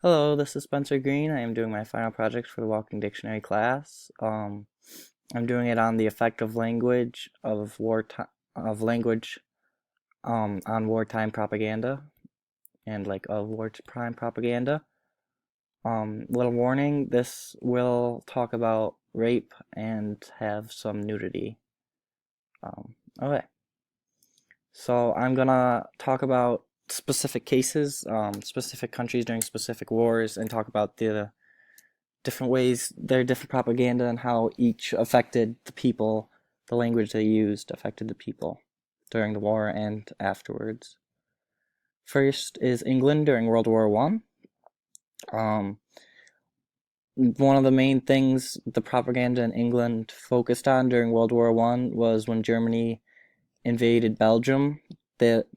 Hello, this is Spencer Green. I am doing my final project for the Walking Dictionary class. I'm doing it on the effect of language on wartime propaganda and like of wartime propaganda. Little warning: this will talk about rape and have some nudity. Okay, so I'm gonna talk about specific cases, specific countries during specific wars, and talk about the different ways, their different propaganda and how each affected the people, the language they used affected the people during the war and afterwards. First is England during World War One. One of the main things the propaganda in England focused on during World War One was when Germany invaded Belgium.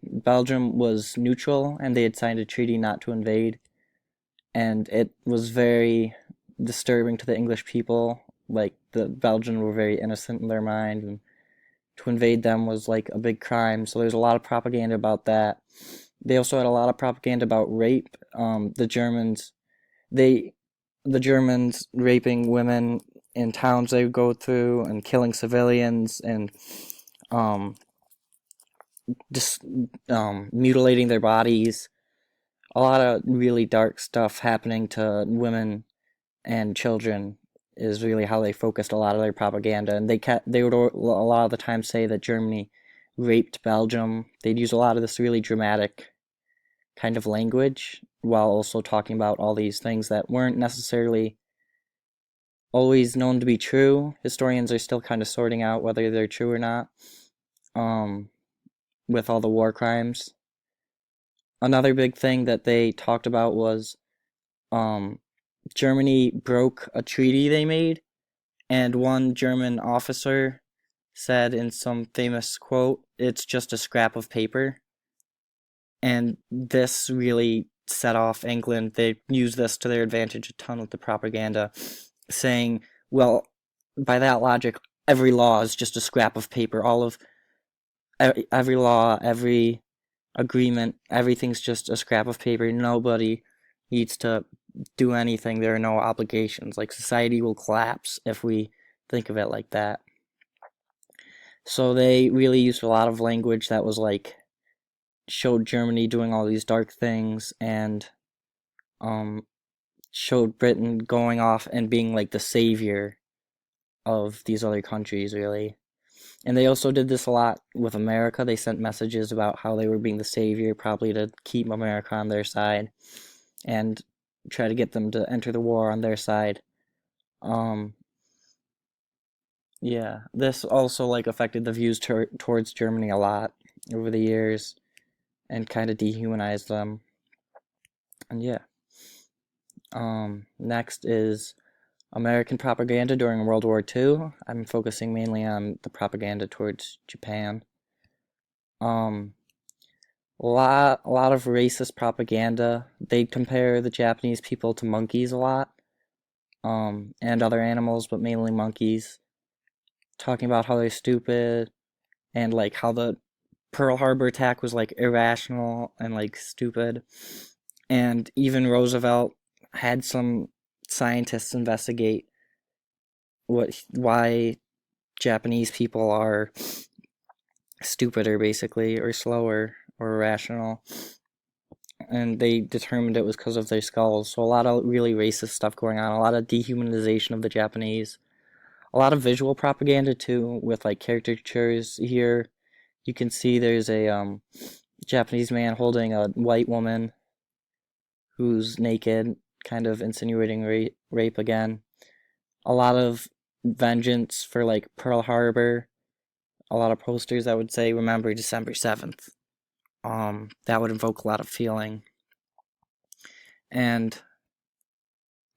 Belgium was neutral and they had signed a treaty not to invade, and it was very disturbing to the English people. Like, the Belgians were very innocent in their mind, and to invade them was like a big crime. So there's a lot of propaganda about that. They also had a lot of propaganda about rape. They, the Germans raping women in towns they would go through and killing civilians and um, just mutilating their bodies. A lot of really dark stuff happening to women and children is really how they focused a lot of their propaganda. And they would a lot of the time say that Germany raped Belgium. They'd use a lot of this really dramatic kind of language while also talking about all these things that weren't necessarily always known to be true. Historians are still kind of sorting out whether they're true or not, um, with all the war crimes. Another big thing that they talked about was um, Germany broke a treaty they made. And one German officer said in some famous quote, "It's just a scrap of paper." And this really set off England. They used this to their advantage a ton with the propaganda, saying, well, by that logic, every law is just a scrap of paper. All of every law, every agreement, everything's just a scrap of paper. Nobody needs to do anything. There are no obligations. Like, society will collapse if we think of it like that. So they really used a lot of language that was like, showed Germany doing all these dark things, and um, showed Britain going off and being like the savior of these other countries, really. And they also did this a lot with America. They sent messages about how they were being the savior, probably to keep America on their side and try to get them to enter the war on their side. Um, yeah, this also like affected the views towards Germany a lot over the years and kind of dehumanized them. And yeah. Next is American propaganda during World War II. I'm focusing mainly on the propaganda towards Japan. Um, a lot of racist propaganda. They compare the Japanese people to monkeys a lot, and other animals, but mainly monkeys. Talking about how they're stupid and like how the Pearl Harbor attack was like irrational and like stupid. And even Roosevelt had some scientists investigate why Japanese people are stupider, basically, or slower or irrational, and they determined it was because of their skulls. So a lot of really racist stuff going on, a lot of dehumanization of the Japanese, a lot of visual propaganda too, with like caricatures. Here you can see there's a Japanese man holding a white woman who's naked, kind of insinuating rape again. A lot of vengeance for like Pearl Harbor, a lot of posters that would say "Remember December 7th." That would invoke a lot of feeling, and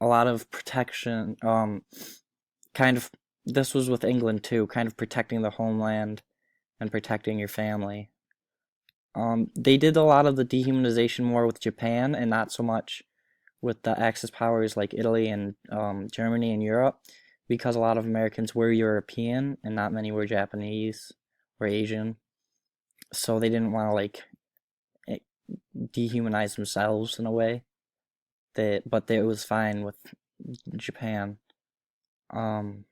a lot of protection. Kind of, this was with England too, kind of protecting the homeland and protecting your family. They did a lot of the dehumanization more with Japan and not so much with the Axis powers like Italy and Germany and Europe, because a lot of Americans were European and not many were Japanese or Asian. So they didn't want to like dehumanize themselves in a way. It was fine with Japan. Um,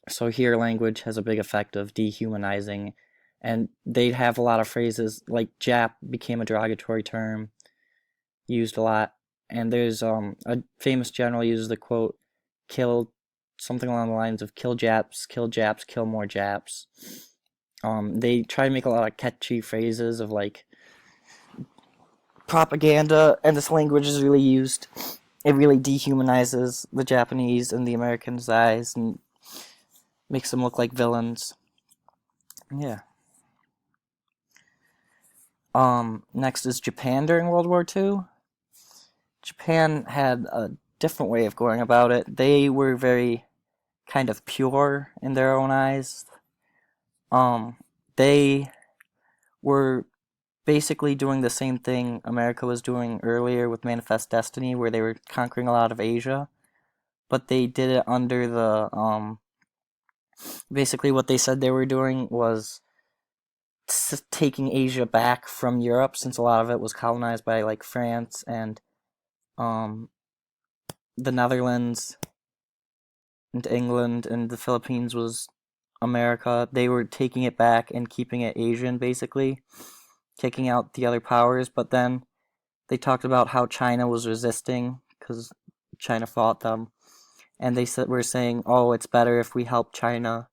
so here language has a big effect of dehumanizing, and they have a lot of phrases like Jap became a derogatory term used a lot. And there's a famous general uses the quote, "Kill," something along the lines of "Kill Japs, kill Japs, kill more Japs." They try to make a lot of catchy phrases of like propaganda, and this language is really used. It really dehumanizes the Japanese in the Americans' eyes and makes them look like villains. Yeah. Next is Japan during World War II. Japan had a different way of going about it. They were very kind of pure in their own eyes. They were basically doing the same thing America was doing earlier with Manifest Destiny, where they were conquering a lot of Asia, but they did it under the basically what they said they were doing was taking Asia back from Europe, since a lot of it was colonized by like France and um, the Netherlands and England, and the Philippines was America. They were taking it back and keeping it Asian, basically, kicking out the other powers. But then they talked about how China was resisting because China fought them, and they said were saying, "Oh, it's better if we help China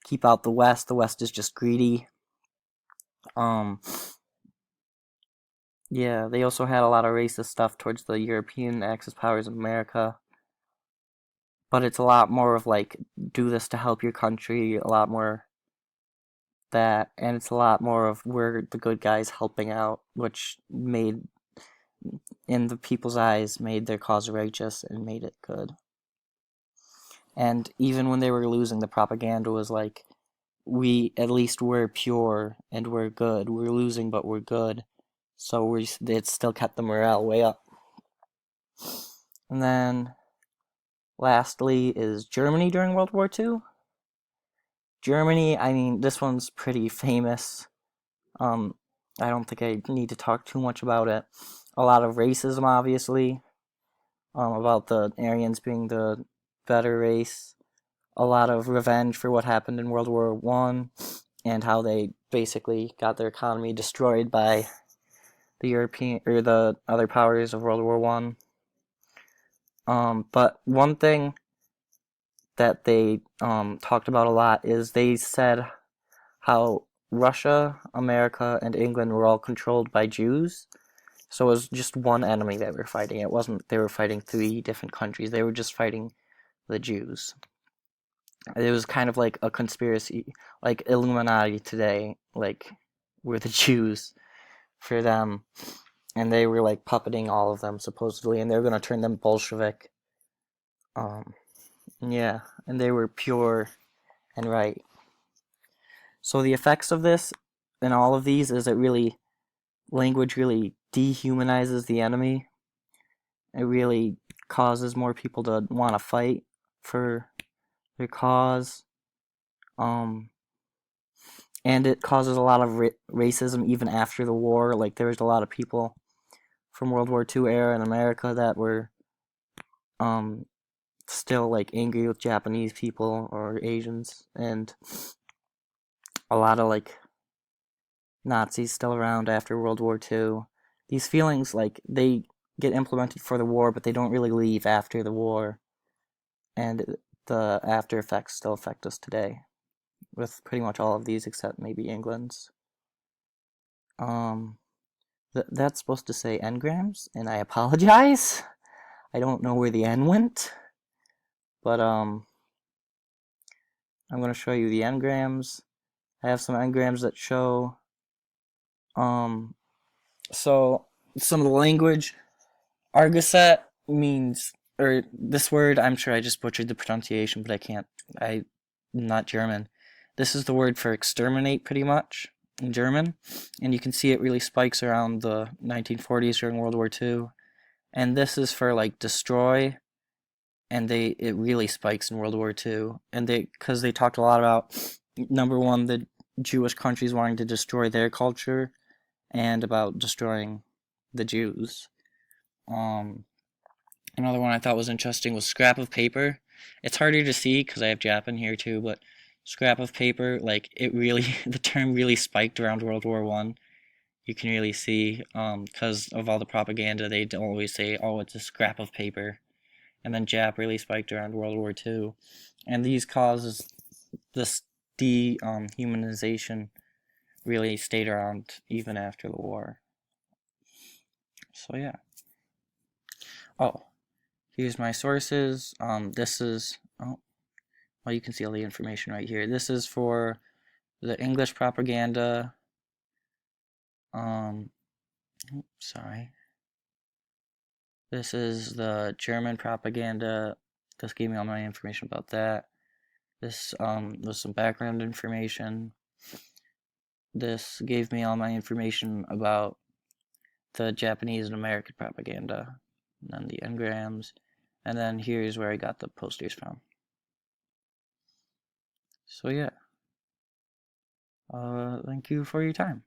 keep out the West. The West is just greedy." Um, yeah, they also had a lot of racist stuff towards the European Axis powers of America, but it's a lot more of like, do this to help your country, a lot more that, and it's a lot more of we're the good guys helping out, which made, in the people's eyes, made their cause righteous and made it good. And even when they were losing, the propaganda was like, we at least we're pure and we're good. We're losing, but we're good. So it still kept the morale way up. And then lastly is Germany during World War II. Germany, I mean, this one's pretty famous. I don't think I need to talk too much about it. A lot of racism, obviously, about the Aryans being the better race. A lot of revenge for what happened in World War One, and how they basically got their economy destroyed by the European or the other powers of World War One. But one thing that they talked about a lot is they said how Russia, America, and England were all controlled by Jews. So it was just one enemy they were fighting. It wasn't they were fighting 3 different countries. They were just fighting the Jews. It was kind of like a conspiracy, like Illuminati today, like we're the Jews for them. And they were like puppeting all of them supposedly, and they were going to turn them Bolshevik. Um, yeah, and they were pure and right. So the effects of this and all of these is language really dehumanizes the enemy. It really causes more people to want to fight for their cause. Um, and it causes a lot of racism even after the war. Like there was a lot of people from World War II era in America that were um, still like angry with Japanese people or Asians, and a lot of like Nazis still around after World War II. These feelings, like, they get implemented for the war, but they don't really leave after the war, and the after effects still affect us today, with pretty much all of these except maybe England's. Um, that's supposed to say engrams, and I apologize. I don't know where the N went, but I'm going to show you the engrams. I have some engrams that show so some of the language. Argoset means, or this word, I'm sure I just butchered the pronunciation, but I'm not German. This is the word for exterminate, pretty much, in German. And you can see it really spikes around the 1940s during World War II. And this is for, like, destroy, and it really spikes in World War II. And because they talked a lot about, number one, the Jewish countries wanting to destroy their culture, and about destroying the Jews. Another one I thought was interesting was scrap of paper. It's harder to see because I have Jap in here too, but scrap of paper, like it really, the term really spiked around World War I. You can really see, because of all the propaganda, they always say, "Oh, it's a scrap of paper," and then Jap really spiked around World War II, and these causes this dehumanization really stayed around even after the war. So yeah. Oh, here's my sources. This is well, you can see all the information right here. This is for the English propaganda. Um, sorry. This is the German propaganda. This gave me all my information about that. This was some background information. This gave me all my information about the Japanese and American propaganda, and then the engrams, and then here's where I got the posters from. So yeah, thank you for your time.